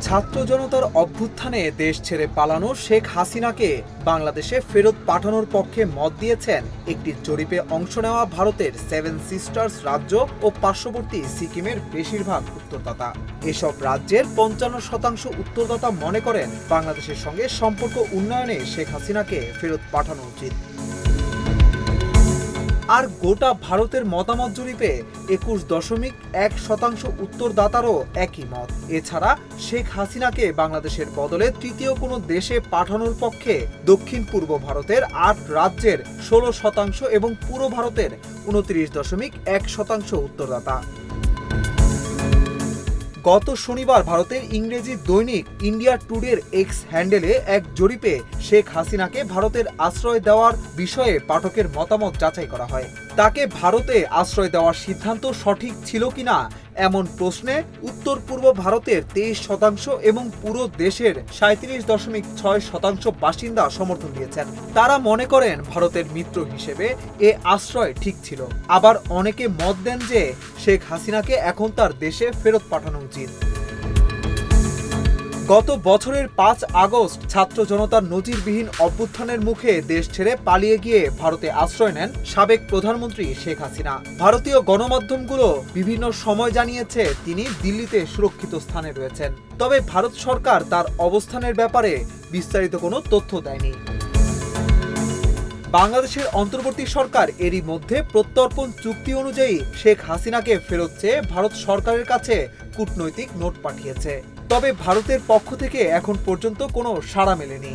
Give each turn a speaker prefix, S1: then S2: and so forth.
S1: ছাত্র জনতার অভ্যুত্থানে দেশ ছেড়ে পালানো শেখ হাসিনাকে বাংলাদেশে ফেরত পাঠানোর পক্ষে মত দিয়েছেন একটি জরিপে অংশ নেওয়া ভারতের 7 সিস্টার্স রাজ্য ও পার্শ্ববর্তী সিকিমের বেশিরভাগ উত্তরদাতা। এসব রাজ্যের 55% উত্তরদাতা মনে করেন বাংলাদেশের সঙ্গে সম্পর্ক উন্নয়নে শেখ হাসিনাকে ফেরত পাঠানো উচিত। আর গোটা ভারতের মতামত জরিপে 21.1% উত্তরদাতারও একই মত। এছাড়া শেখ হাসিনাকে বাংলাদেশের বদলে তৃতীয় কোনো দেশে পাঠানোর পক্ষে দক্ষিণ পূর্ব ভারতের 8 রাজ্যের 16% এবং পুরো ভারতের 29.1% উত্তরদাতা। গত শনিবার ভারতের ইংরেজি দৈনিক ইন্ডিয়া টুডের এক্স হ্যান্ডেলে এক জরিপে শেখ হাসিনাকে ভারতের আশ্রয় দেওয়ার বিষয়ে পাঠকের মতামত যাচাই করা হয়। তাকে ভারতে আশ্রয় দেওয়ার সিদ্ধান্ত সঠিক ছিল কিনা এমন প্রশ্নে উত্তর পূর্ব ভারতের 23% এবং পুরো দেশের 37.6% বাসিন্দা সমর্থন দিয়েছেন। তারা মনে করেন ভারতের মিত্র হিসেবে এ আশ্রয় ঠিক ছিল। আবার অনেকে মত দেন যে শেখ হাসিনাকে এখন তার দেশে ফেরত পাঠানো উচিত। গত বছরের 5 আগস্ট ছাত্র জনতার নজিরবিহীন অভ্যুত্থানের মুখে দেশ ছেড়ে পালিয়ে গিয়ে ভারতে আশ্রয় নেন সাবেক প্রধানমন্ত্রী শেখ হাসিনা। ভারতীয় গণমাধ্যমগুলো বিভিন্ন সময় জানিয়েছে তিনি দিল্লিতে সুরক্ষিত স্থানে রয়েছেন। তবে ভারত সরকার তার অবস্থানের ব্যাপারে বিস্তারিত কোনো তথ্য দেয়নি। বাংলাদেশের অন্তর্বর্তী সরকার এরই মধ্যে প্রত্যর্পণ চুক্তি অনুযায়ী শেখ হাসিনাকে ফেরত চেয়ে ভারত সরকারের কাছে কূটনৈতিক নোট পাঠিয়েছে। তবে ভারতের পক্ষ থেকে এখন পর্যন্ত কোনো সাড়া মেলেনি।